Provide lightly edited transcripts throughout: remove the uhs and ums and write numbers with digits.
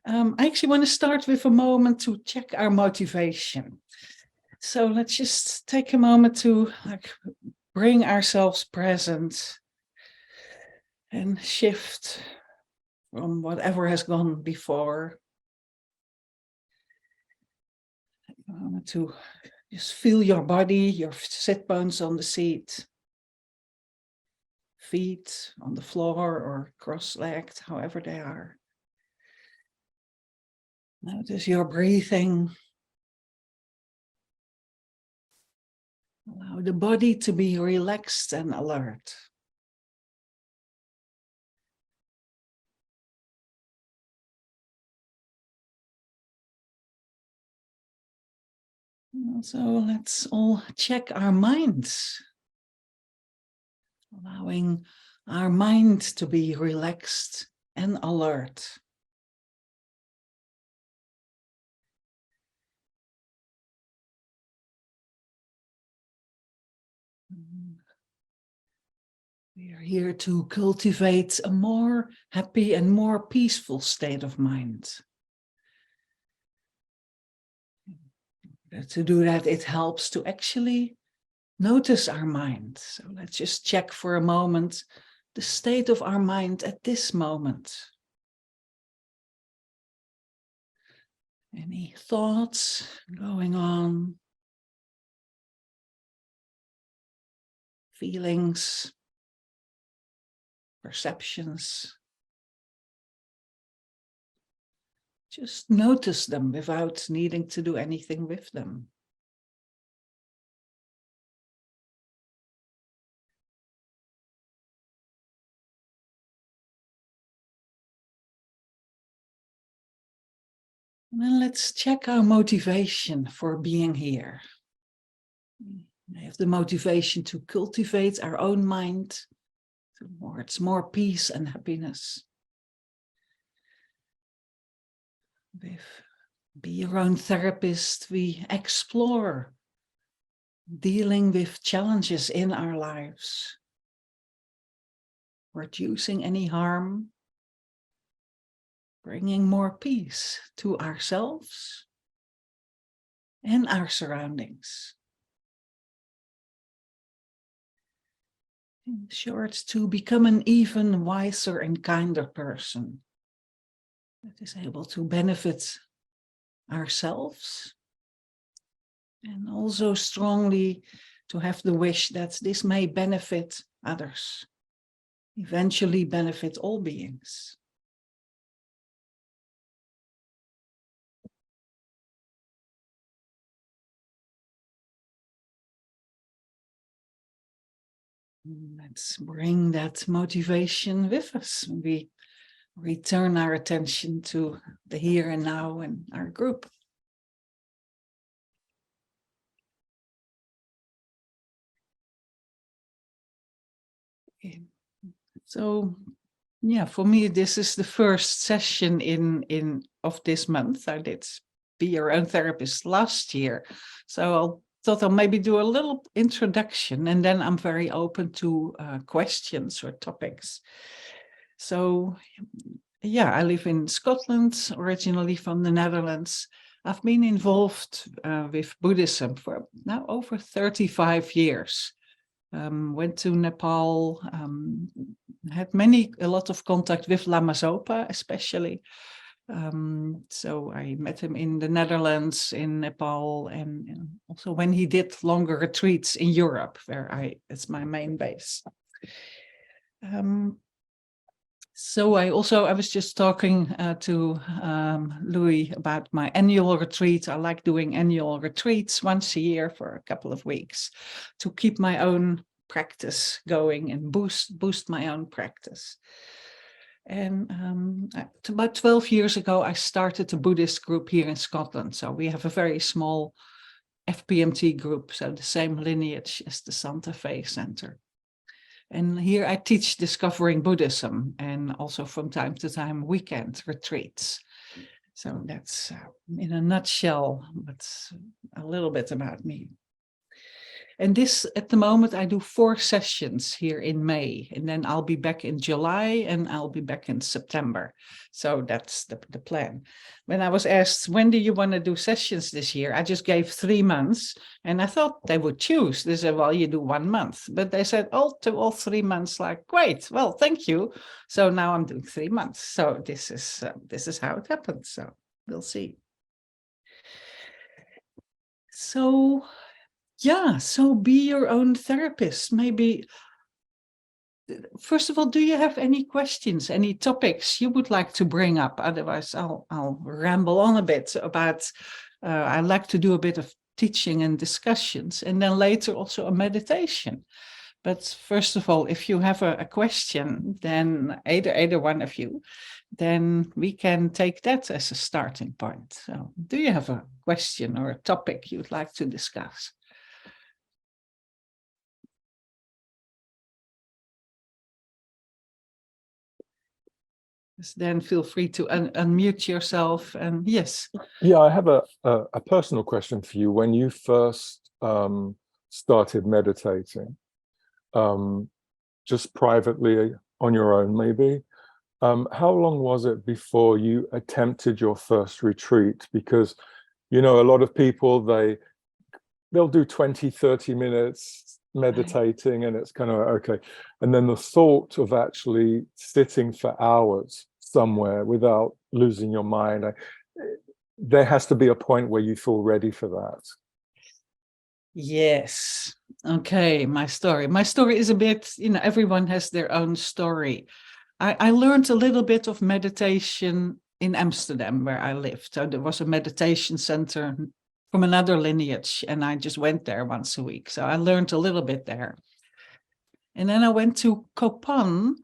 I actually want to start with a moment to check our motivation. So let's just take a moment to bring ourselves present and shift from whatever has gone before. A moment to just feel your body, your sit bones on the seat, feet on the floor or cross-legged, however they are. Notice your breathing. Allow the body to be relaxed and alert. So let's all check our minds. Allowing our mind to be relaxed and alert. We are here to cultivate a more happy and more peaceful state of mind. To do that, it helps to actually notice our mind. So let's just check for a moment the state of our mind at this moment. Any thoughts going on? Feelings? Perceptions? Just notice them without needing to do anything with them. And then let's check our motivation for being here. We have the motivation to cultivate our own mind towards more peace and happiness. With Be Your Own Therapist, we explore dealing with challenges in our lives, reducing any harm, bringing more peace to ourselves and our surroundings. In short, to become an even wiser and kinder person that is able to benefit ourselves and also strongly to have the wish that this may benefit others, eventually benefit all beings. Let's bring that motivation with us. We return our attention to the here and now in our group. Okay. So, yeah, for me, this is the first session of this month. I did Be Your Own Therapist last year. So thought I'll maybe do a little introduction, and then I'm very open to questions or topics. So, yeah, I live in Scotland, originally from the Netherlands. I've been involved with Buddhism for now over 35 years. Went to Nepal, had a lot of contact with Lama Zopa, especially. So I met him in the Netherlands, in Nepal, and also when he did longer retreats in Europe, where it's my main base. So I was just talking to Louis about my annual retreat. I like doing annual retreats once a year for a couple of weeks to keep my own practice going and boost my own practice. And about 12 years ago, I started a Buddhist group here in Scotland. So we have a very small FPMT group, so the same lineage as the Santa Fe Center. And here I teach Discovering Buddhism and also from time to time weekend retreats. So that's in a nutshell, but a little bit about me. And this, at the moment, I do 4 sessions here in May, and then I'll be back in July and I'll be back in September. So that's the plan. When I was asked, when do you want to do sessions this year? I just gave 3 months, and I thought they would choose. They said, well, you do 1 month. But they said, all 3 months, like, great, well, thank you. So now I'm doing 3 months. So this is how it happened. So we'll see. So yeah, so be your own therapist. Maybe, first of all, do you have any questions, any topics you would like to bring up? Otherwise, I'll ramble on a bit about, I like to do a bit of teaching and discussions, and then later also a meditation. But first of all, if you have a question, then either one of you, then we can take that as a starting point. So do you have a question or a topic you'd like to discuss? Then feel free to unmute yourself. And yes. Yeah, I have a personal question for you. When you first started meditating, just privately on your own, maybe, how long was it before you attempted your first retreat? Because, you know, a lot of people, they'll do 20, 30 minutes meditating, and it's kind of okay. And then the thought of actually sitting for hours somewhere without losing your mind, there has to be a point where you feel ready for that. Yes. Okay, my story. My story is a bit, you know, everyone has their own story. I learned a little bit of meditation in Amsterdam, where I lived. So there was a meditation center from another lineage, and I just went there once a week. So I learned a little bit there. And then I went to Kopan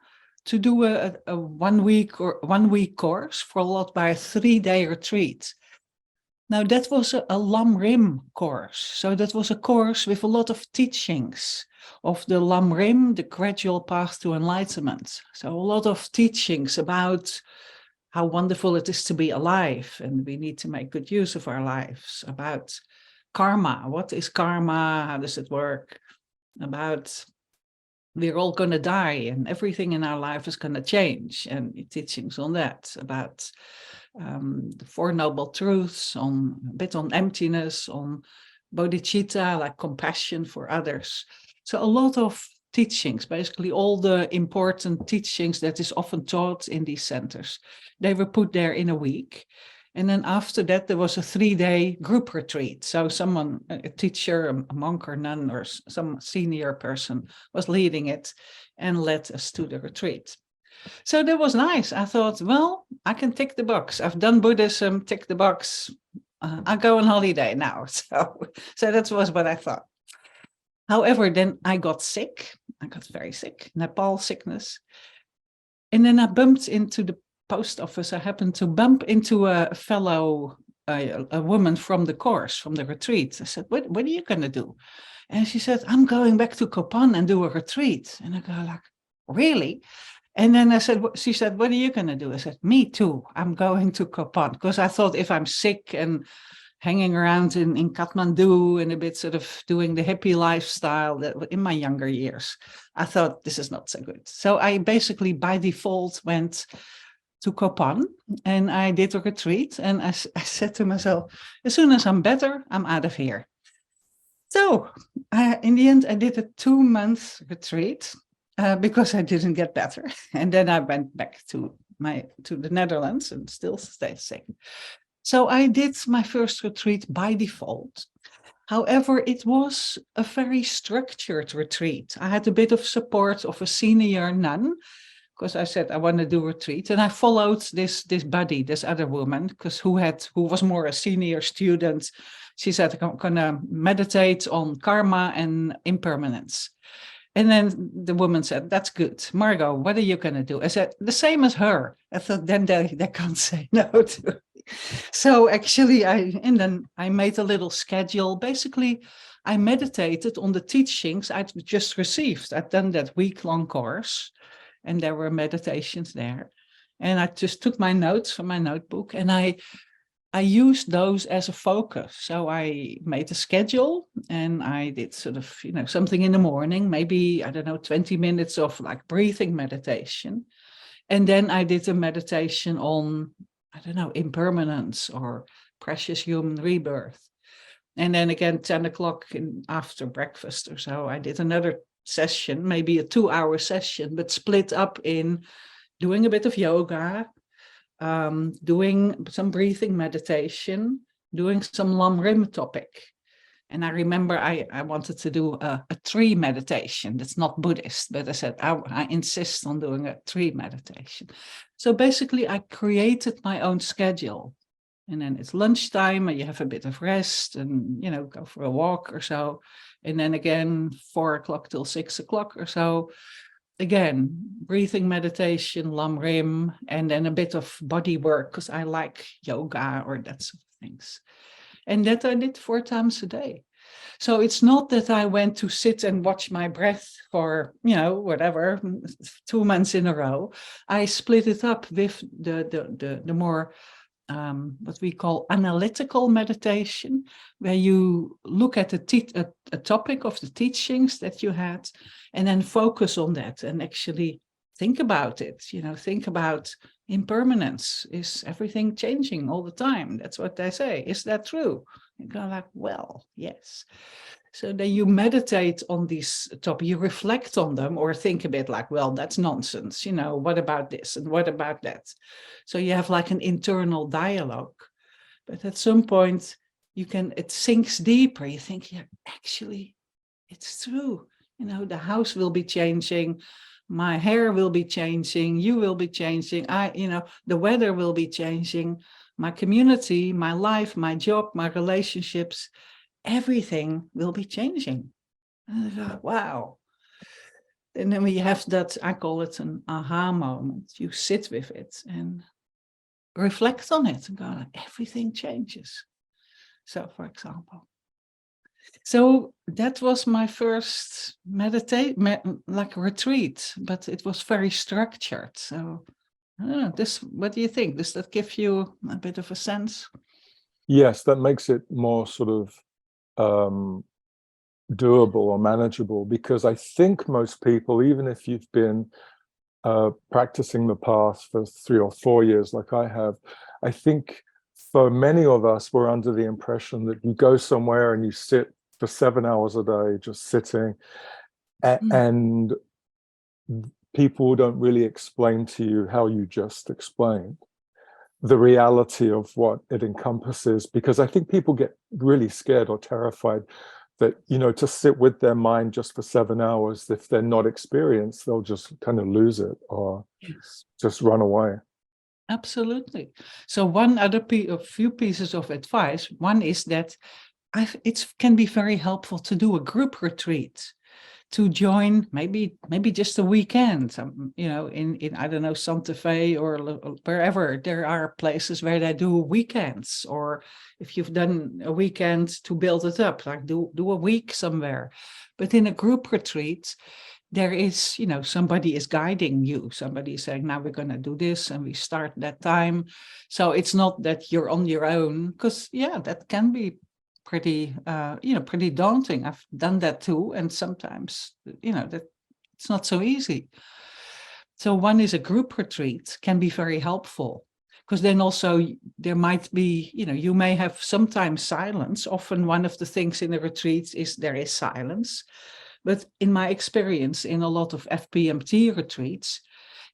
to do a 1 week course, followed by a 3-day retreat. Now that was a Lam Rim course. So that was a course with a lot of teachings of the Lam Rim, the gradual path to enlightenment. So a lot of teachings about how wonderful it is to be alive, and we need to make good use of our lives, about karma. What is karma? How does it work? About we're all going to die and everything in our life is going to change, and teachings on that, about the Four Noble Truths, on a bit on emptiness, on bodhicitta, like compassion for others. So a lot of teachings, basically all the important teachings that is often taught in these centers, they were put there in a week. And then after that, there was a 3-day group retreat. So someone, a teacher, a monk or nun, or some senior person was leading it and led us to the retreat. So that was nice. I thought, well, I can tick the box. I've done Buddhism, tick the box. I'll go on holiday now. So that was what I thought. However, then I got sick. I got very sick, Nepal sickness. And then I bumped into the post office. I happened to bump into a fellow, a woman from the course, from the retreat. I said, what are you going to do? And she said, I'm going back to Kopan and do a retreat. And I go like, really? And then she said, what are you going to do? I said, me too. I'm going to Kopan. Because I thought if I'm sick and hanging around in Kathmandu and a bit sort of doing the hippie lifestyle that in my younger years, I thought this is not so good. So I basically by default went to Kopan and I did a retreat. And I said to myself, as soon as I'm better, I'm out of here. So in the end, I did a 2-month retreat because I didn't get better. And then I went back to the Netherlands and still stayed sick. So I did my first retreat by default. However, it was a very structured retreat. I had a bit of support of a senior nun, because I said I want to do a retreat, and I followed this buddy, this other woman, because who was more a senior student. She said, I'm going to meditate on karma and impermanence. And then the woman said, that's good. Margo, what are you going to do? I said, the same as her. I thought, then they can't say no to me. So actually, I made a little schedule. Basically, I meditated on the teachings I'd just received. I'd done that week-long course, and there were meditations there. And I just took my notes from my notebook, and I I used those as a focus. So I made a schedule and I did sort of, something in the morning, maybe, 20 minutes of like breathing meditation. And then I did a meditation on, impermanence or precious human rebirth. And then again, 10 o'clock after breakfast or so, I did another session, maybe a 2-hour session, but split up in doing a bit of yoga, doing some breathing meditation, doing some Lam Rim topic. And I remember I wanted to do a tree meditation. That's not Buddhist, but I said, I insist on doing a tree meditation. So basically I created my own schedule. And then it's lunchtime and you have a bit of rest and, go for a walk or so. And then again, 4 o'clock till 6 o'clock or so. Again, breathing meditation, Lam Rim, and then a bit of body work because I like yoga or that sort of things. And that I did 4 times a day. So it's not that I went to sit and watch my breath for, 2 months in a row. I split it up with the more what we call analytical meditation, where you look at a topic of the teachings that you had and then focus on that and actually think about it, think about impermanence. Is everything changing all the time? That's what they say. Is that true? You go like, well, yes. So then you meditate on these topics, you reflect on them or think a bit like, well, that's nonsense. What about this and what about that? So you have like an internal dialogue. But at some point, it sinks deeper. You think, yeah, actually, it's true. The house will be changing. My hair will be changing. You will be changing. The weather will be changing. My community, my life, my job, my relationships, everything will be changing. And I thought, wow. And then we have that, I call it an aha moment. You sit with it and reflect on it and go, like, everything changes. So, for example. So that was my first like retreat, but it was very structured. So I don't know, what do you think? Does that give you a bit of a sense? Yes, that makes it more sort of doable or manageable, because I think most people, even if you've been practicing the path for 3 or 4 years like I have, I think for many of us, we're under the impression that you go somewhere and you sit for 7 hours a day just sitting, and people don't really explain to you how you just explained the reality of what it encompasses, because I think people get really scared or terrified that, to sit with their mind just for 7 hours, if they're not experienced, they'll just kind of lose it or just run away. Absolutely. So a few pieces of advice. One is that it can be very helpful to do a group retreat, to join maybe just a weekend, in I don't know, Santa Fe or wherever. There are places where they do weekends, or if you've done a weekend, to build it up, like do a week somewhere. But in a group retreat, there is, somebody is guiding you. Somebody is saying, now we're going to do this and we start that time. So it's not that you're on your own, because that can be pretty daunting. I've done that too. And sometimes, that it's not so easy. So one is a group retreat can be very helpful, because then also there might be, you may have sometimes silence. Often one of the things in the retreats is there is silence. But in my experience, in a lot of FPMT retreats,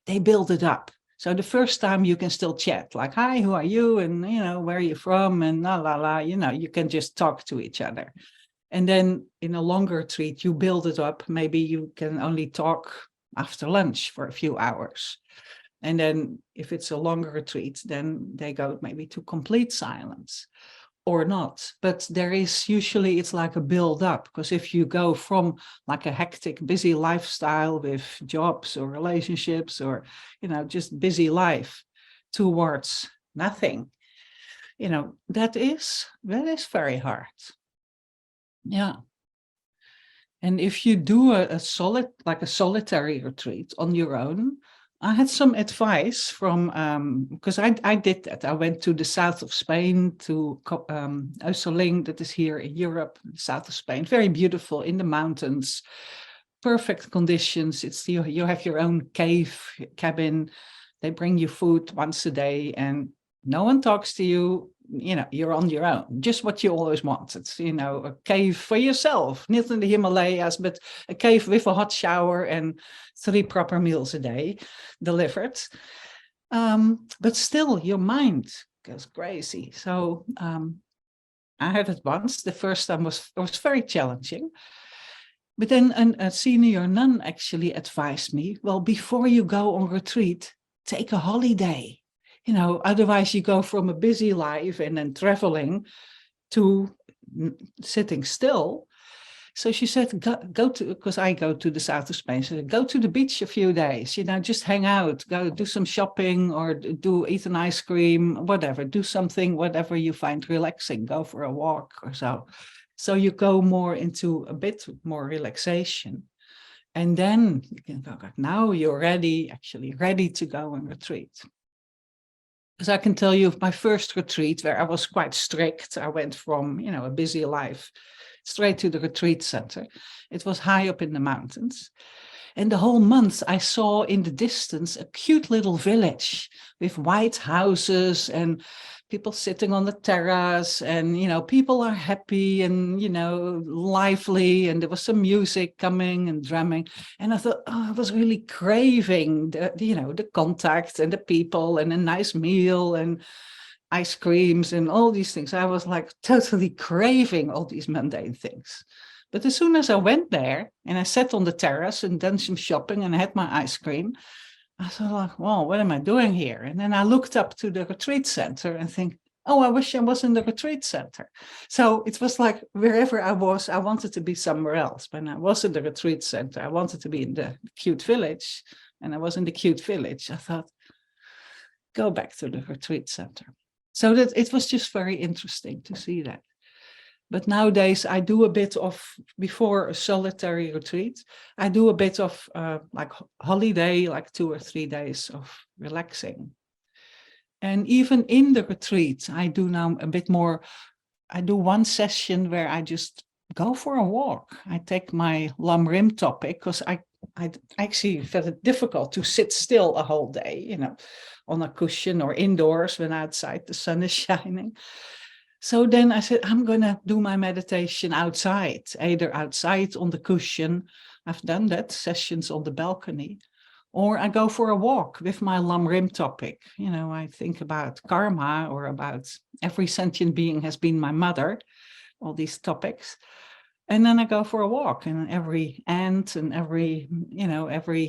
they build it up. So the first time you can still chat, like, hi, who are you? And, where are you from? And you can just talk to each other. And then in a longer retreat, you build it up. Maybe you can only talk after lunch for a few hours. And then if it's a longer retreat, then they go maybe to complete silence. Or not, but there is usually, it's like a build up, because if you go from like a hectic, busy lifestyle with jobs or relationships or, just busy life towards nothing, that is very hard. Yeah. And if you do a solitary retreat on your own, I had some advice from, because I did that. I went to the south of Spain, to Össeling, that is here in Europe, the south of Spain, very beautiful in the mountains, perfect conditions. It's you have your own cave cabin. They bring you food once a day and no one talks to you. You're on your own, just what you always wanted, a cave for yourself, not in the Himalayas, but a cave with a hot shower and 3 proper meals a day delivered. But still, your mind goes crazy. So I had it once. The first time was very challenging. But then a senior nun actually advised me, well, before you go on retreat, take a holiday. Otherwise you go from a busy life and then traveling to sitting still. So she said, go to, because I go to the south of Spain, so go to the beach a few days, just hang out, go do some shopping or eat an ice cream, whatever, do something, whatever you find relaxing, go for a walk or so. So you go more into a bit more relaxation. And then you can go, now you're ready to go on retreat. Because I can tell you my first retreat where I was quite strict, I went from, a busy life straight to the retreat center. It was high up in the mountains. And the whole month I saw in the distance a cute little village with white houses and people sitting on the terrace and, people are happy and, lively, and there was some music coming and drumming. And I thought, I was really craving the contact and the people and a nice meal and ice creams and all these things. I was like totally craving all these mundane things. But as soon as I went there and I sat on the terrace and done some shopping and I had my ice cream, I thought, like, well, what am I doing here? And then I looked up to the retreat center and think, oh, I wish I was in the retreat center. So it was like wherever I was, I wanted to be somewhere else. When I was in the retreat center, I wanted to be in the cute village. And I was in the cute village. I thought, go back to the retreat center. So that it was just very interesting to see that. But nowadays I do a bit of, before a solitary retreat, I do a bit of like holiday, like 2 or 3 days of relaxing. And even in the retreat, I do now a bit more, I do one session where I just go for a walk. I take my Lam Rim topic because I actually found it difficult to sit still a whole day, on a cushion or indoors when outside the sun is shining. So then I said, I'm going to do my meditation outside, either outside on the cushion. I've done that, sessions on the balcony. Or I go for a walk with my Lam Rim topic. I think about karma or about every sentient being has been my mother, all these topics. And then I go for a walk, and every ant and every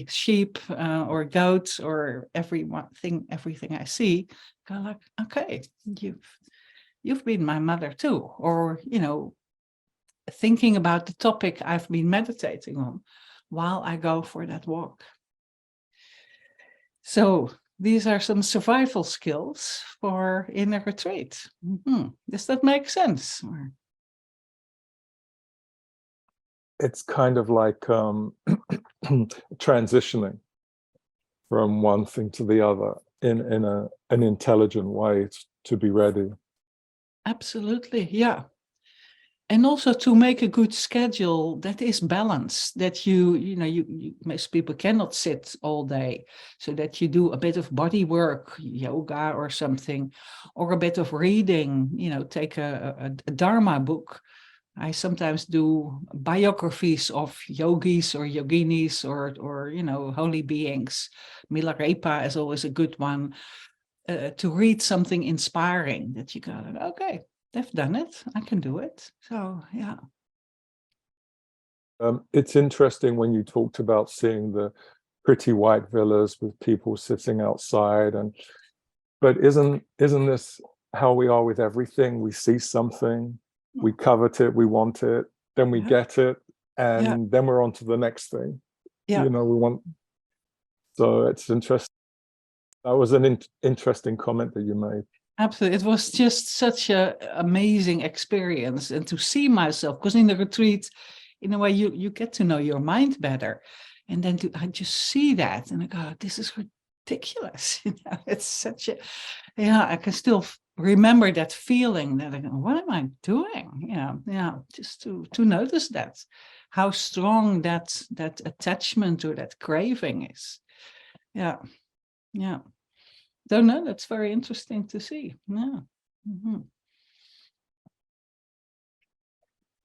sheep or goat or everything I see, go like, okay, you've been my mother too. Or, thinking about the topic I've been meditating on while I go for that walk. So these are some survival skills for inner retreat. Does that make sense? It's kind of like transitioning from one thing to the other in an intelligent way to be ready. Absolutely, yeah. And also to make a good schedule that is balanced, that you most people cannot sit all day, so that you do a bit of body work, yoga or something, or a bit of reading, take a Dharma book. I sometimes do biographies of yogis or yoginis or holy beings. Milarepa is always a good one, to read something inspiring that you go, okay, they've done it, I can do it. So, yeah. It's interesting when you talked about seeing the pretty white villas with people sitting outside, but isn't this how we are with everything? We see something, we covet it, we want it, then we get it, and then we're on to the next thing. We want. So it's interesting. That was an interesting comment that you made. Absolutely. It was just such an amazing experience, and to see myself, because in the retreat, in a way, you get to know your mind better. And then I just see that and I go, this is ridiculous. It's such a, I can still remember that feeling that I go, what am I doing? Just to notice that, how strong that attachment or that craving is. Yeah. Don't know. That's very interesting to see. Yeah. Mm-hmm.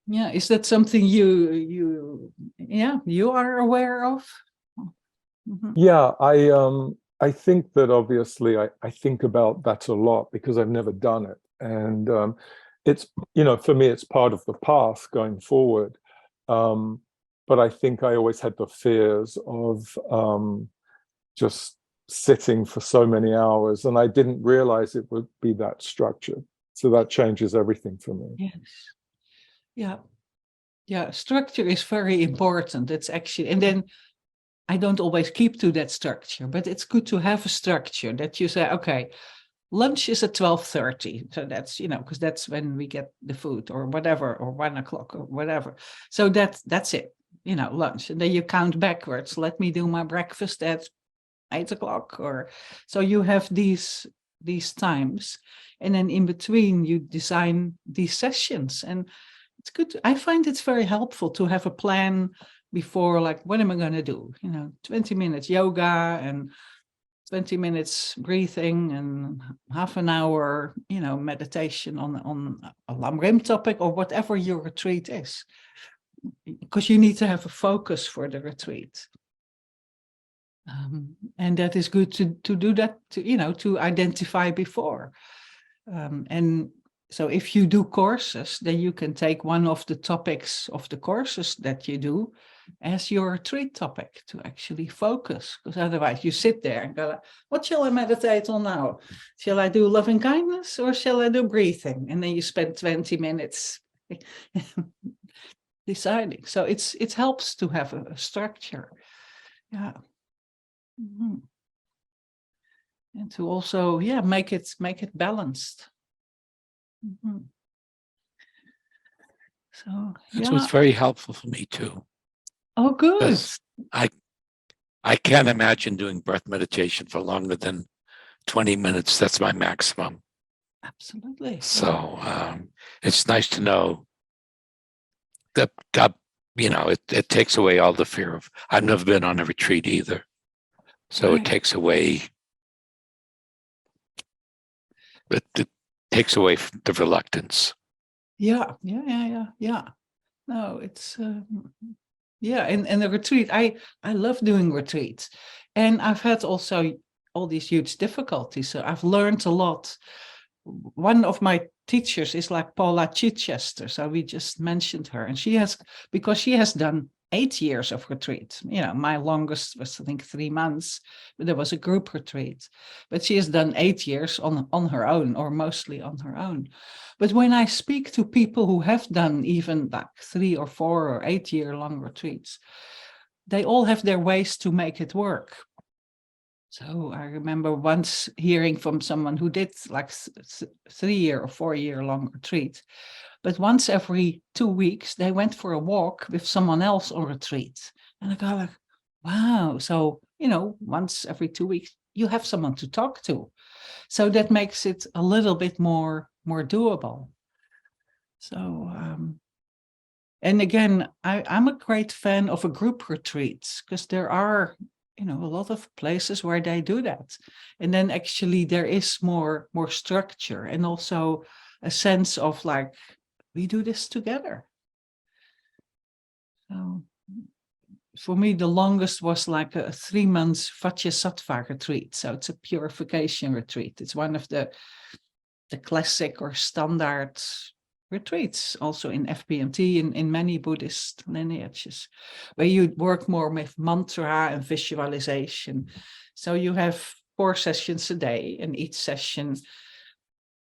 Yeah. Is that something you are aware of? Mm-hmm. Yeah, I think that obviously I think about that a lot because I've never done it. And it's, for me, it's part of the path going forward. But I think I always had the fears of just sitting for so many hours, and I didn't realize it would be that structured. So that changes everything for me. Yes. Yeah. Structure is very important. It's actually, and then I don't always keep to that structure, but it's good to have a structure that you say, okay, lunch is at 12:30. So that's, because that's when we get the food or whatever, or 1:00 or whatever. So that's it, lunch. And then you count backwards. Let me do my breakfast at 8:00 or so. You have these times, and then in between you design these sessions. And it's good. I find it's very helpful to have a plan before, like, what am I going to do? 20 minutes yoga and 20 minutes breathing and half an hour, meditation on a Lam Rim topic or whatever your retreat is, because you need to have a focus for the retreat. And that is good to do that, to identify before. And so if you do courses, then you can take one of the topics of the courses that you do as your retreat topic to actually focus. Because otherwise you sit there and go, what shall I meditate on now? Shall I do loving kindness or shall I do breathing? And then you spend 20 minutes deciding. So it helps to have a structure. Yeah. Mm-hmm. And to also, make it balanced. Mm-hmm. So This was very helpful for me too. Oh, good. I can't imagine doing breath meditation for longer than 20 minutes. That's my maximum. Absolutely. So it's nice to know that it takes away all the fear of. I've never been on a retreat either, so it takes away. It takes away the reluctance. Yeah. No, it's and the retreat. I love doing retreats, and I've had also all these huge difficulties. So I've learned a lot. One of my teachers is like Paula Chichester. So we just mentioned her, and because she has done 8 years of retreat. My longest was, I think, 3 months, but there was a group retreat. But she has done 8 years on her own, or mostly on her own. But when I speak to people who have done even like 3 or 4 or 8 year long retreats, they all have their ways to make it work. So I remember once hearing from someone who did like 3 year or 4 year long retreat. But once every 2 weeks, they went for a walk with someone else on retreat. And I go like, wow. So, once every 2 weeks, you have someone to talk to. So that makes it a little bit more doable. So, and again, I'm a great fan of a group retreats, because there are, a lot of places where they do that. And then actually there is more structure, and also a sense of like, we do this together. So for me, the longest was like a 3 months Vajrasattva retreat. So it's a purification retreat. It's one of the classic or standard retreats, also in FBMT, in many Buddhist lineages, where you work more with mantra and visualization. So you have 4 sessions a day, and each session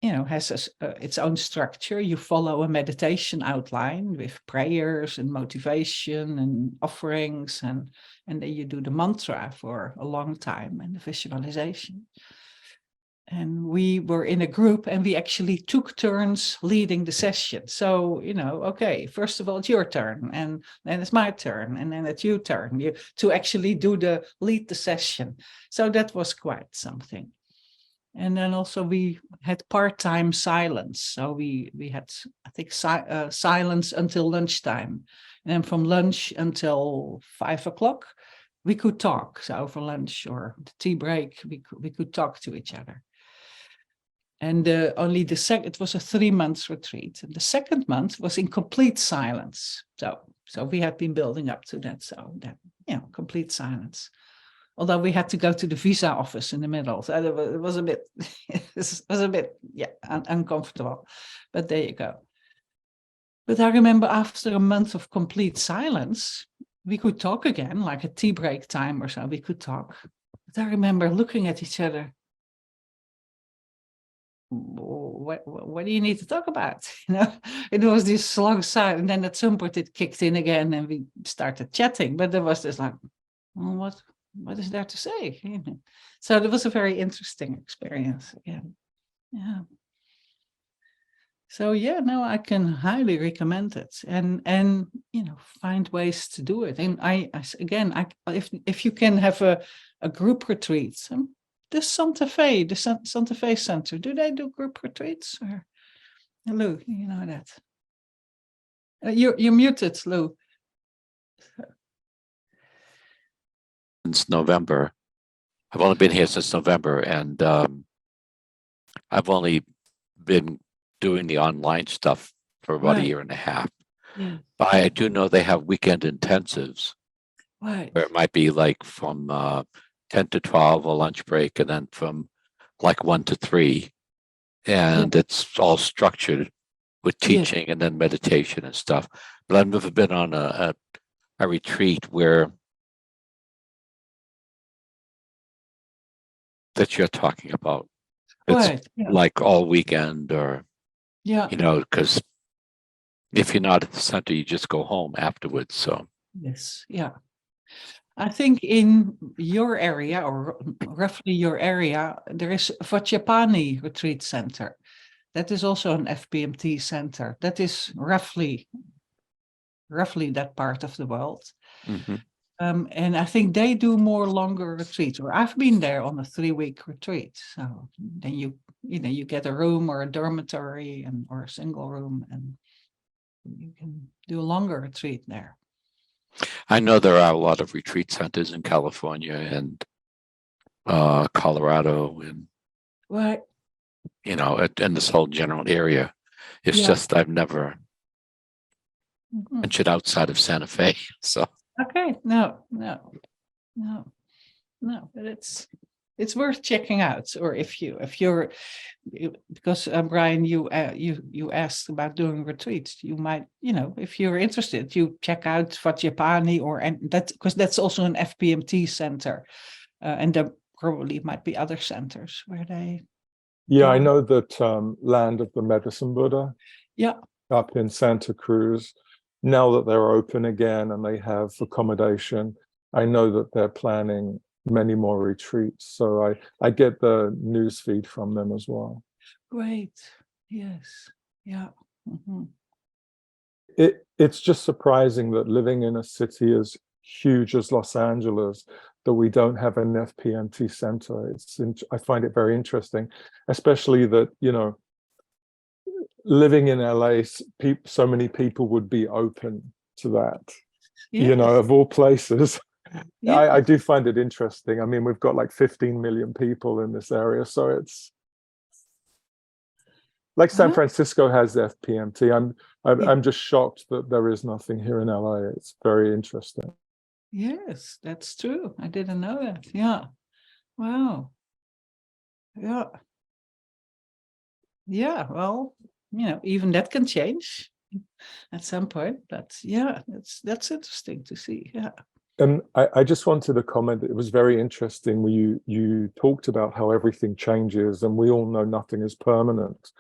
has its own structure. You follow a meditation outline with prayers and motivation and offerings, and then you do the mantra for a long time and the visualization. And we were in a group and we actually took turns leading the session. So, okay, first of all, it's your turn, and then it's my turn, and then it's your turn to actually lead the session. So that was quite something. And then also we had part-time silence. So we had, I think, silence until lunchtime. And then from lunch until 5 o'clock, we could talk. So over lunch or the tea break, we could talk to each other. And it was a 3-month retreat. And the second month was in complete silence. So we had been building up to that. So that, complete silence. Although we had to go to the visa office in the middle. So it was a bit, uncomfortable. But there you go. But I remember after a month of complete silence, we could talk again, like a tea break time or so, we could talk. But I remember looking at each other. What do you need to talk about? It was this long silence, and then at some point it kicked in again and we started chatting, but there was this like, well, what is there to say? So it was a very interesting experience again. Yeah. So I can highly recommend it, and find ways to do it. And if you can have a group retreat, the Santa Fe Center, do they do group retreats? Or Lou, you know that? You're muted, Lou. Since November. I've only been here since November, and I've only been doing the online stuff for about a year and a half. Yeah. But I do know they have weekend intensives. Right. Where it might be like from 10 to 12, a lunch break, and then from like 1 to 3. And it's all structured with teaching and then meditation and stuff. But I've never been on a retreat where that you're talking about. It's like all weekend or, because if you're not at the center, you just go home afterwards. So. Yes. Yeah. I think in your area, or roughly your area, there is Vajrapani Retreat Center. That is also an FPMT center. That is roughly that part of the world. Mm-hmm. And I think they do more longer retreats, or I've been there on a 3-week retreat. So then you get a room or a dormitory or a single room, and you can do a longer retreat there. I know there are a lot of retreat centers in California and Colorado, and Right. in this whole general area. It's just I've never ventured outside of Santa Fe. So okay, no, but it's worth checking out. Or if you're because Brian, you asked about doing retreats, you might, if you're interested, you check out Vajrapani, and that, because that's also an FPMT center, and there probably might be other centers where they. Yeah, I know that Land of the Medicine Buddha. Yeah. Up in Santa Cruz, now that they're open again and they have accommodation, I know that they're planning many more retreats. So I get the news feed from them as well. Great. Yes. Yeah. Mm-hmm. It's just surprising that living in a city as huge as Los Angeles, that we don't have an FPMT center. I find it very interesting, especially that, living in LA, so many people would be open to that, of all places. I do find it interesting. I mean, we've got like 15 million people in this area, so it's like San Francisco has FPMT. I'm just shocked that there is nothing here in LA. It's very interesting. Yes, that's true. I didn't know that. Yeah. Wow. Yeah. Yeah. Well, even that can change at some point. But that's interesting to see. Yeah. And I just wanted to comment. It was very interesting when you talked about how everything changes, and we all know nothing is permanent.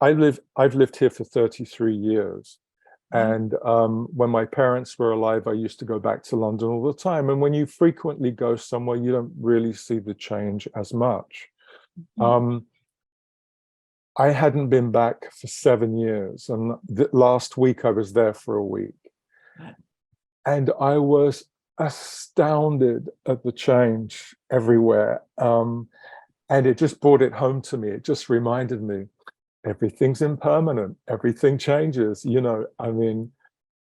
I've lived here for 33 years. And when my parents were alive, I used to go back to London all the time. And when you frequently go somewhere, you don't really see the change as much. I hadn't been back for 7 years, and last week I was there for a week. Right. And I was astounded at the change everywhere. And it just brought it home to me. It just reminded me, everything's impermanent, everything changes. I mean,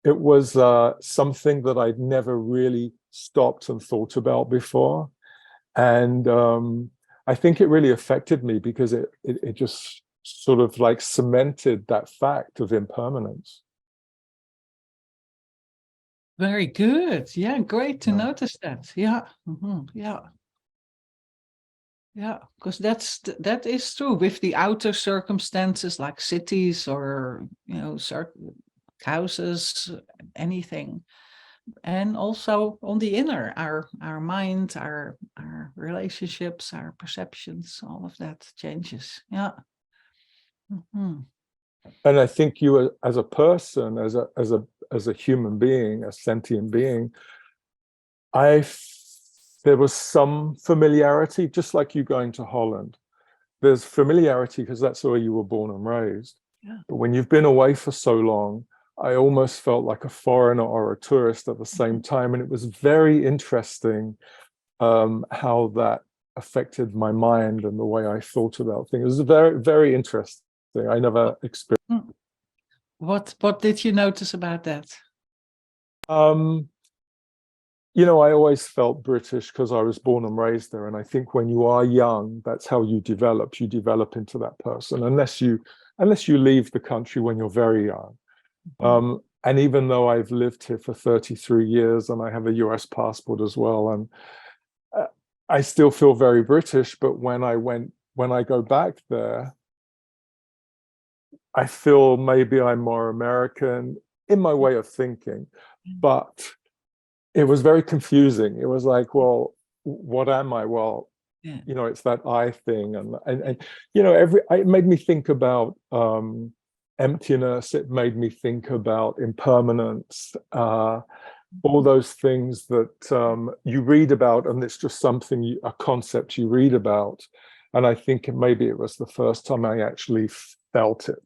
it was something that I'd never really stopped and thought about before. And I think it really affected me because it just sort of like cemented that fact of impermanence. Very good. Yeah, great to notice that. Yeah. Yeah. Yeah, because that is true with the outer circumstances like cities or houses, anything, and also on the inner, our mind, our relationships, our perceptions, all of that changes. Yeah. And I think you, as a person, as a human being, a sentient being, there was some familiarity, just like you going to Holland. There's familiarity because that's where you were born and raised. Yeah. But when you've been away for so long, I almost felt like a foreigner or a tourist at the same time. And it was very interesting how that affected my mind and the way I thought about things. It was very, very interesting. I never experienced. What did you notice about that? I always felt British because I was born and raised there. And I think when you are young, that's how you develop. You develop into that person, unless you leave the country when you're very young. And even though I've lived here for 33 years and I have a US passport as well, and I still feel very British, but when I go back there, I feel maybe I'm more American in my way of thinking, but it was very confusing. It was like, well, what am I? Well, it's that I thing, and it made me think about emptiness. It made me think about impermanence, all those things that you read about, and it's just something, a concept you read about. And I think maybe it was the first time I actually felt it.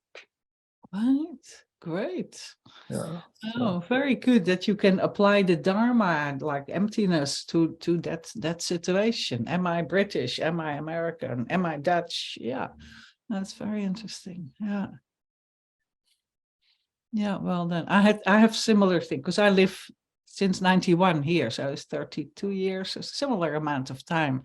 Right. Great. Yeah. Oh, very good that you can apply the Dharma, like emptiness, to that situation. Am I British? Am I American? Am I Dutch? Yeah, that's very interesting. Yeah. Yeah, well then, I have similar thing because I live since 91 here, so it's 32 years, a similar amount of time.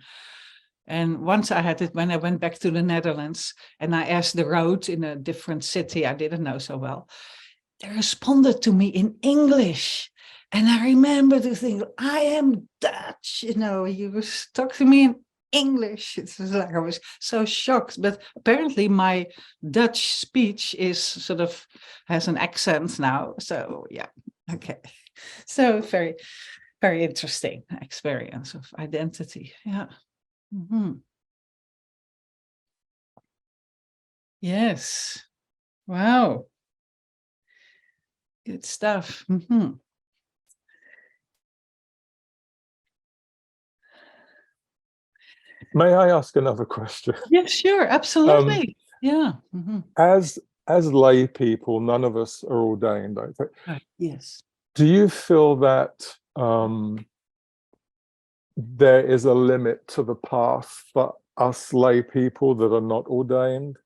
And once I had it when I went back to the Netherlands and I asked the road in a different city I didn't know so well. They responded to me in English. And I remember to think, I am Dutch, you talk to me in English. It was like I was so shocked. But apparently my Dutch speech is sort of has an accent now. So yeah, okay. So very, very interesting experience of identity. Yeah. Yes. Wow. Good stuff. May I ask another question? Yeah, sure, absolutely. Yeah. As lay people, none of us are ordained, I think. Right. Yes. Do you feel that there is a limit to the path for us lay people that are not ordained?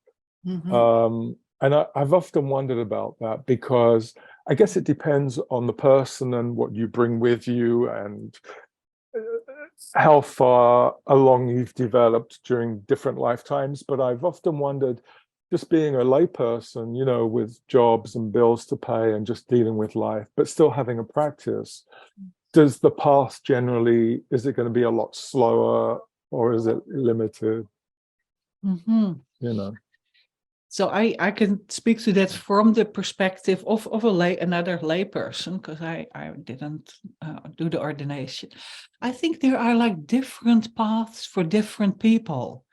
And I've often wondered about that, because I guess it depends on the person and what you bring with you and how far along you've developed during different lifetimes. But I've often wondered, just being a layperson, with jobs and bills to pay and just dealing with life, but still having a practice, does the path generally, is it going to be a lot slower or is it limited? So I can speak to that from the perspective of another layperson, because I didn't do the ordination. I think there are like different paths for different people.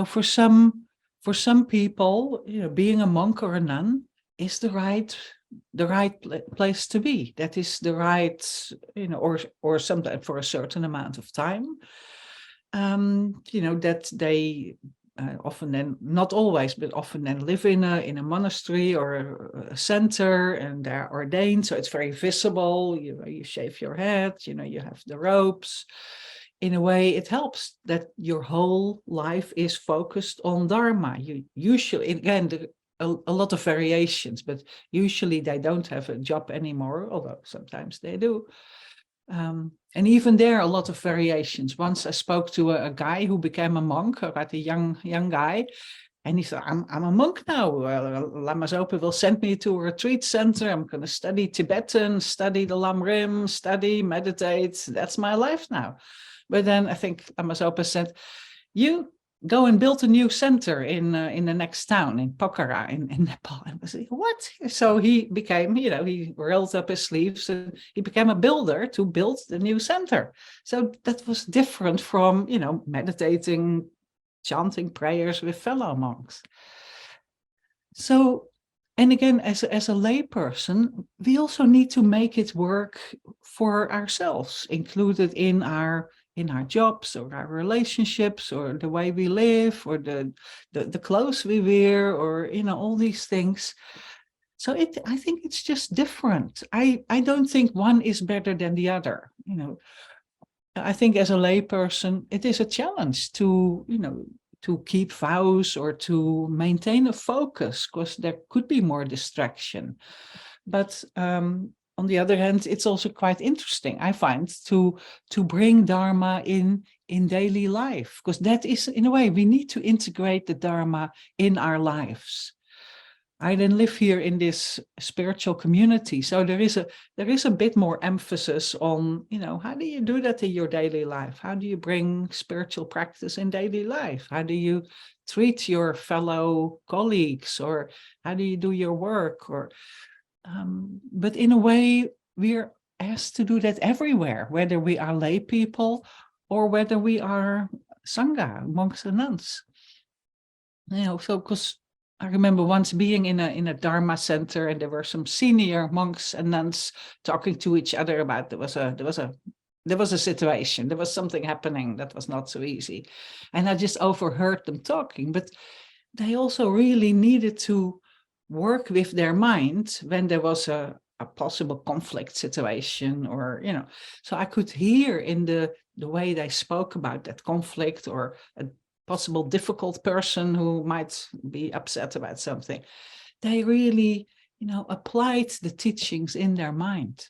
For some people, being a monk or a nun is the right place to be. That is the right, or sometimes for a certain amount of time. That often then, not always, but often then live in a monastery or a center, and they're ordained, so it's very visible. You shave your head, you have the robes. In a way, it helps that your whole life is focused on Dharma. You usually, again, a lot of variations, but usually they don't have a job anymore, although sometimes they do. And even there, a lot of variations. Once I spoke to a guy who became a monk, about a young guy, and he said, I'm a monk now. Lama Zopa will send me to a retreat center. I'm going to study Tibetan, study the Lam Rim, study, meditate. That's my life now. But then I think Lama Zopa said, you go and build a new center in the next town, in Pokhara, in Nepal. And I was like, what? So he became, he rolled up his sleeves and he became a builder to build the new center. So that was different from, meditating, chanting prayers with fellow monks. So, and again, as a layperson, we also need to make it work for ourselves, included in our jobs or our relationships or the way we live or the clothes we wear or, all these things. So I think it's just different. I don't think one is better than the other. I think as a layperson, it is a challenge to keep vows or to maintain a focus, because there could be more distraction. But on the other hand, it's also quite interesting, I find, to bring Dharma in daily life, because that is, in a way, we need to integrate the Dharma in our lives. I then live here in this spiritual community, so there is a bit more emphasis on, how do you do that in your daily life? How do you bring spiritual practice in daily life? How do you treat your fellow colleagues, or how do you do your work? Or but in a way, we're asked to do that everywhere, whether we are lay people or whether we are Sangha, monks and nuns. So because I remember once being in a Dharma center, and there were some senior monks and nuns talking to each other about there was a situation, there was something happening that was not so easy, and I just overheard them talking. But they also really needed to work with their mind when there was a possible conflict situation, or so I could hear in the way they spoke about that conflict or a possible difficult person who might be upset about something. They really, applied the teachings in their mind.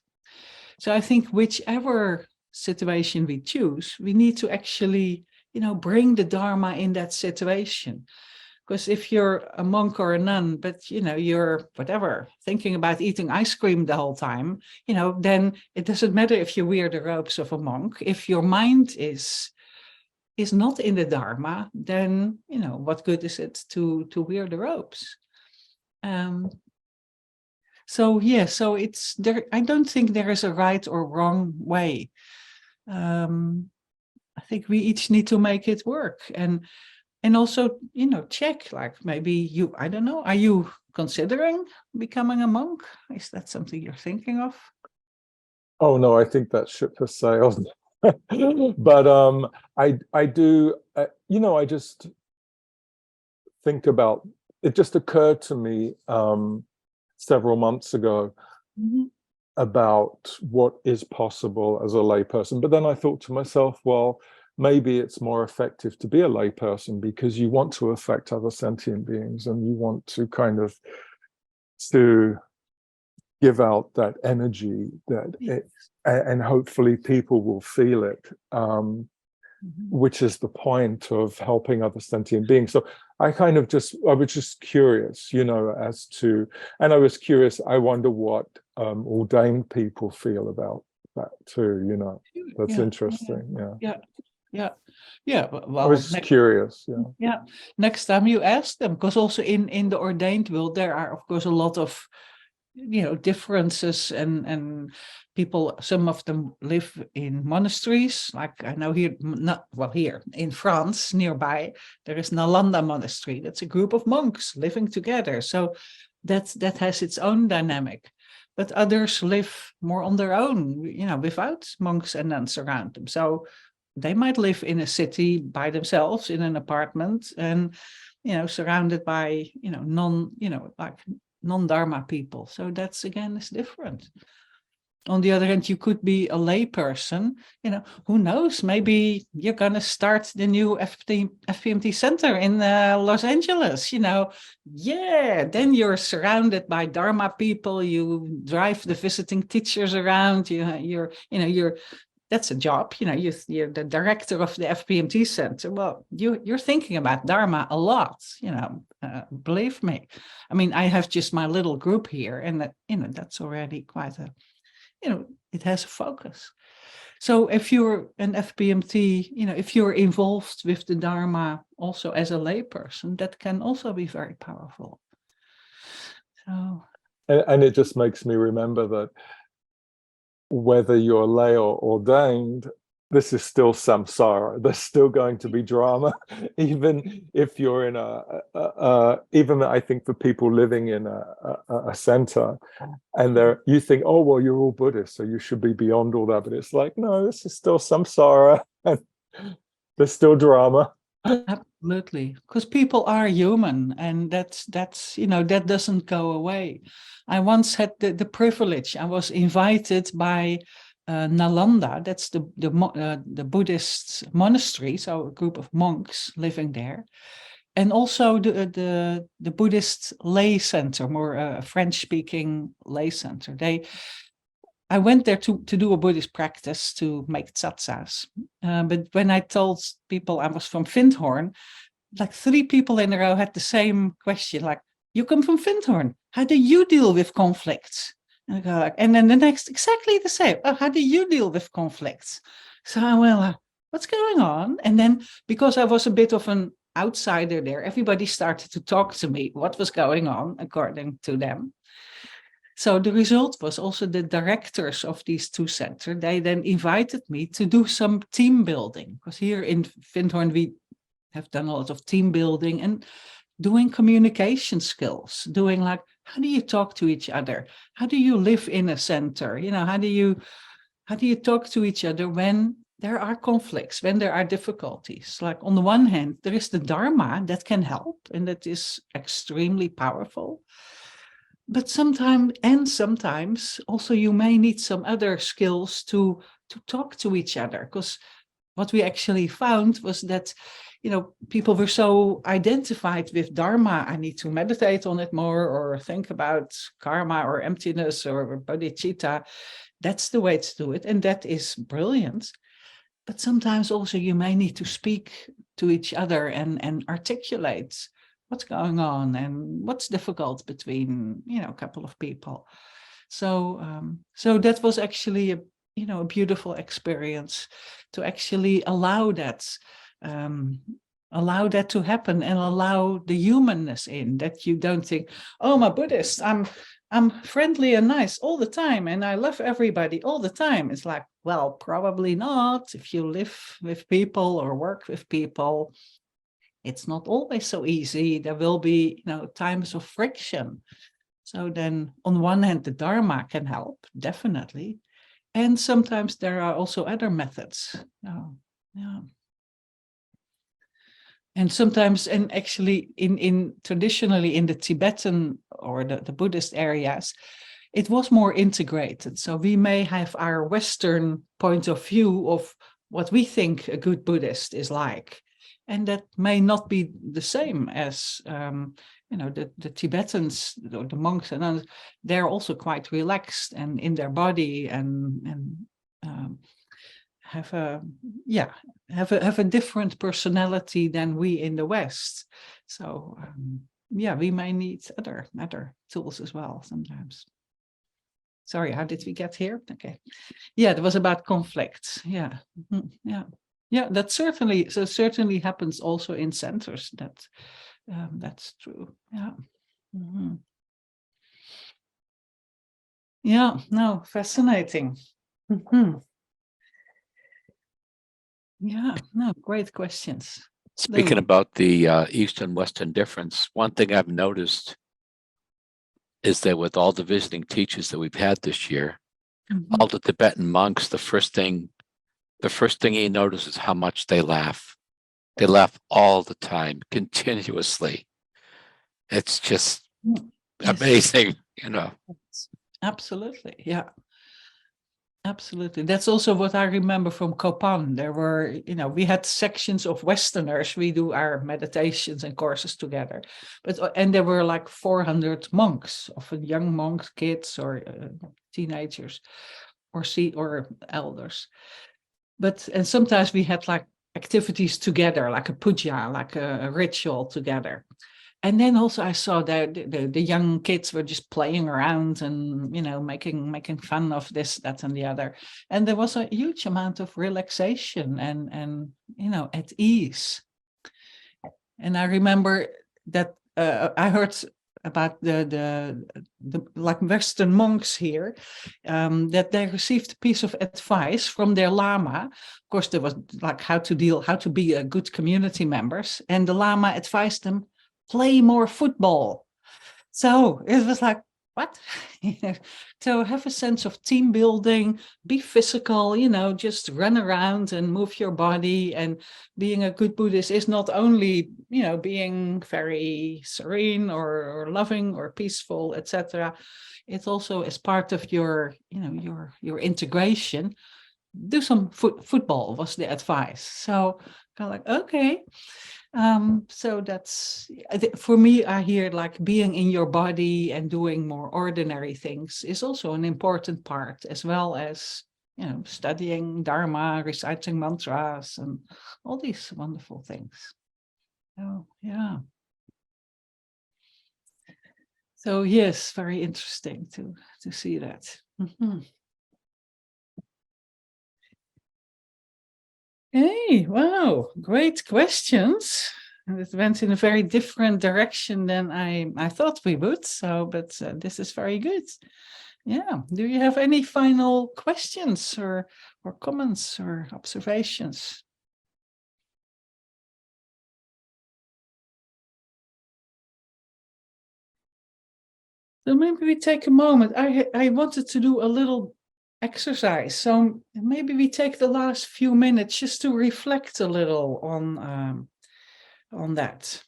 So I think whichever situation we choose, we need to actually, bring the Dharma in that situation. Because if you're a monk or a nun, but you're whatever, thinking about eating ice cream the whole time, then it doesn't matter if you wear the robes of a monk. If your mind is not in the Dharma, then what good is it to wear the robes? So it's there. I don't think there is a right or wrong way. I think we each need to make it work, and also check, like, maybe I don't know, are you considering becoming a monk? Is that something you're thinking of? Oh no, I think that ship has sailed. But I do, I just think about, it just occurred to me several months ago about what is possible as a layperson. But then I thought to myself, well, maybe it's more effective to be a layperson because you want to affect other sentient beings, and you want to kind of to give out that energy and hopefully people will feel it, which is the point of helping other sentient beings. So I was just curious, as to, and I was curious, I wonder what ordained people feel about that too, that's interesting. Well, I was curious. Next time you ask them, because also in the ordained world, there are, of course, a lot of differences, and people, some of them live in monasteries, like I know here in France nearby, there is Nalanda monastery. That's a group of monks living together, so that has its own dynamic. But others live more on their own, without monks and nuns around them. So they might live in a city by themselves in an apartment and, surrounded by, non-Dharma people. So that's, again, is different. On the other hand, you could be a lay person, who knows, maybe you're going to start the new FPMT center in Los Angeles, then you're surrounded by Dharma people, you drive the visiting teachers around, you're that's a job, you're the director of the FPMT center. Well, you're thinking about Dharma a lot, believe me. I mean, I have just my little group here, and that, that's already quite a, it has a focus. So if you're an FPMT, if you're involved with the Dharma also as a layperson, that can also be very powerful. So, and it just makes me remember that whether you're lay or ordained, this is still samsara. There's still going to be drama, even if you're in even I think for people living in a center, and you think, oh, well, you're all Buddhist, so you should be beyond all that. But it's like, no, this is still samsara, and there's still drama. Absolutely, because people are human, and that's that doesn't go away. I once had the privilege. I was invited by Nalanda. That's the Buddhist monastery, so a group of monks living there, and also the Buddhist lay center, more a French-speaking lay center. I went there to do a Buddhist practice, to make tsatsas. But when I told people I was from Findhorn, like 3 people in a row had the same question, like, you come from Findhorn, how do you deal with conflicts? And I go like, and then the next, exactly the same. Oh, how do you deal with conflicts? So I went, what's going on? And then, because I was a bit of an outsider there, everybody started to talk to me what was going on according to them. So the result was also the directors of these 2 centers, they then invited me to do some team building, because here in Findhorn we have done a lot of team building and doing communication skills, doing like, how do you talk to each other? How do you live in a center? How do you talk to each other when there are conflicts, when there are difficulties? Like, on the one hand, there is the Dharma that can help, and that is extremely powerful. But sometimes also you may need some other skills to talk to each other, because what we actually found was that, people were so identified with Dharma. I need to meditate on it more, or think about karma or emptiness or bodhicitta. That's the way to do it, and that is brilliant. But sometimes also you may need to speak to each other and articulate what's going on and what's difficult between, a couple of people. So that was actually a beautiful experience, to actually allow that to happen, and allow the humanness in, that you don't think, oh, I'm a Buddhist, I'm friendly and nice all the time, and I love everybody all the time. It's like, well, probably not. If you live with people or work with people, it's not always so easy. There will be, times of friction. So then, on one hand, the Dharma can help, definitely. And sometimes there are also other methods. Yeah. And sometimes, and actually in traditionally in the Tibetan or the Buddhist areas, it was more integrated. So we may have our Western point of view of what we think a good Buddhist is like. And that may not be the same as, the Tibetans, or the monks, and others. They're also quite relaxed and in their body, and have a different personality than we in the West. So we may need other tools as well sometimes. Sorry, how did we get here? Okay, it was about conflicts. That certainly happens also in centers. That's true. No, fascinating. Great questions. Speaking about the East and Western difference, one thing I've noticed is that with all the visiting teachers that we've had this year, all the Tibetan monks, the first thing the first thing he noticed is how much they laugh. They laugh all the time, continuously. It's just Yes. amazing, you know. Absolutely, yeah. Absolutely. That's also what I remember from Kopan. There were, we had sections of Westerners. We do our meditations and courses together. And there were like 400 monks, often young monks, kids or teenagers or elders. And sometimes we had like activities together, like a puja, like a ritual together. And then also I saw that the young kids were just playing around and, making fun of this, that, and the other. And there was a huge amount of relaxation and at ease. And I remember that I heard about the like Western monks here, that they received a piece of advice from their Lama. Of course, there was like how to be a good community members. And the Lama advised them, play more football. So it was like, what? So have a sense of team building, be physical, just run around and move your body. And being a good Buddhist is not only, being very serene or loving or peaceful, etc. It's also as part of your, your integration. Do some football was the advice. So kind of like, okay. So that's, for me, I hear like being in your body and doing more ordinary things is also an important part, as well as, studying Dharma, reciting mantras and all these wonderful things. Oh, yeah. So yes, very interesting to see that. Mm-hmm. Hey, wow, great questions. And it went in a very different direction than I thought we would. So, but this is very good. Yeah. Do you have any final questions or comments or observations? So maybe we take a moment. I wanted to do a little exercise. So maybe we take the last few minutes just to reflect a little on that.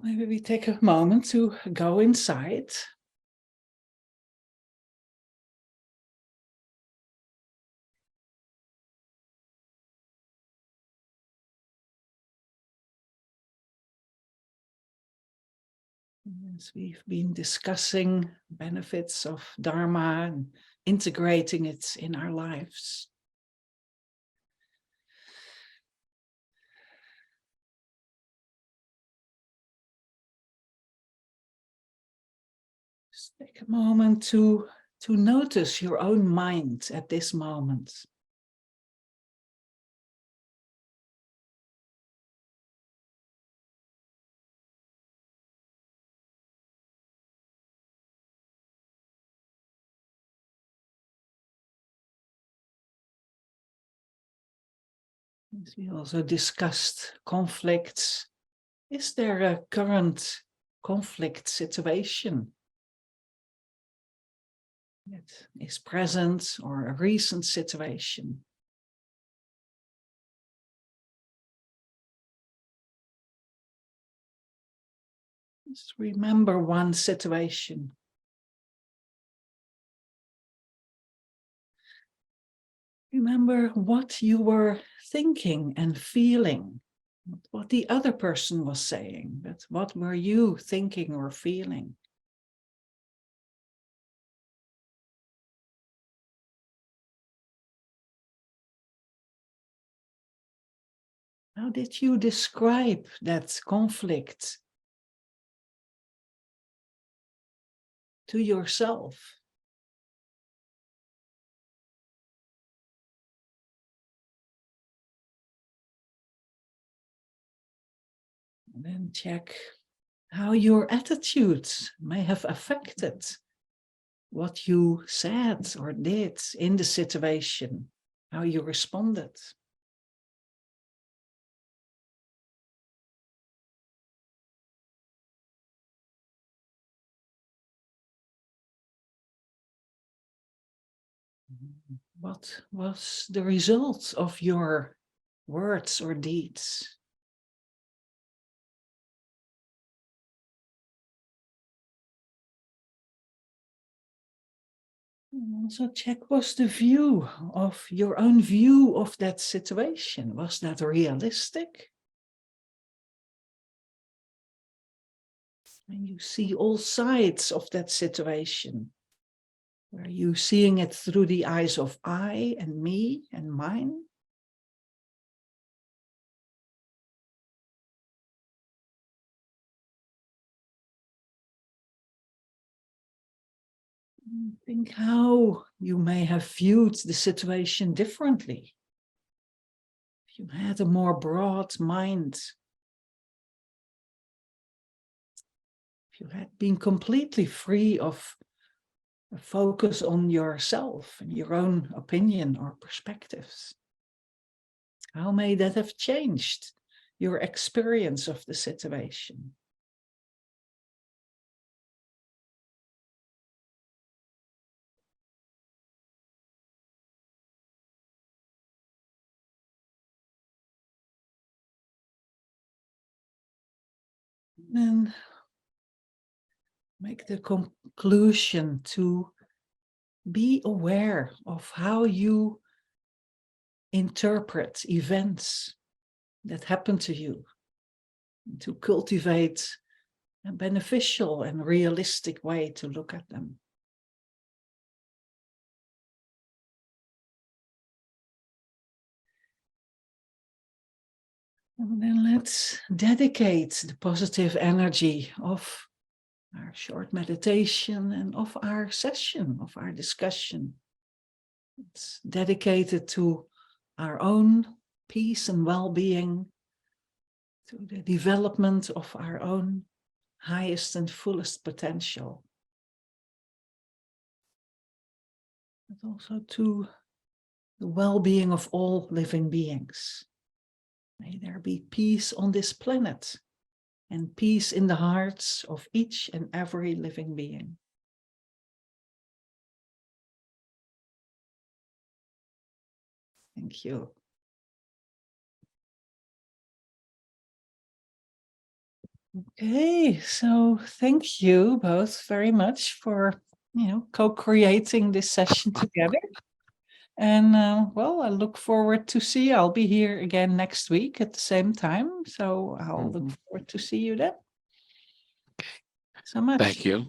Maybe we take a moment to go inside. As we've been discussing benefits of Dharma and integrating it in our lives. Just take a moment to notice your own mind at this moment. As we also discussed conflicts, is there a current conflict situation that is present or a recent situation? Just remember one situation. Remember what you were thinking and feeling, what the other person was saying, but what were you thinking or feeling? How did you describe that conflict to yourself? And then check how your attitudes may have affected what you said or did in the situation, how you responded. What was the result of your words or deeds? And also check, was the view of your own view of that situation, was that realistic? And you see all sides of that situation. Were you seeing it through the eyes of I and me and mine? Think how you may have viewed the situation differently. If you had a more broad mind, if you had been completely free of a focus on yourself and your own opinion or perspectives, how may that have changed your experience of the situation? Then make the conclusion to be aware of how you interpret events that happen to you, to cultivate a beneficial and realistic way to look at them. And then let's dedicate the positive energy of our short meditation and of our session, of our discussion. It's dedicated to our own peace and well-being, to the development of our own highest and fullest potential, but also to the well-being of all living beings. May there be peace on this planet and peace in the hearts of each and every living being. Thank you. Okay, so thank you both very much for, co-creating this session together. And well, I look forward to see you. I'll be here again next week at the same time. So I'll look forward to see you then. So much. Thank you.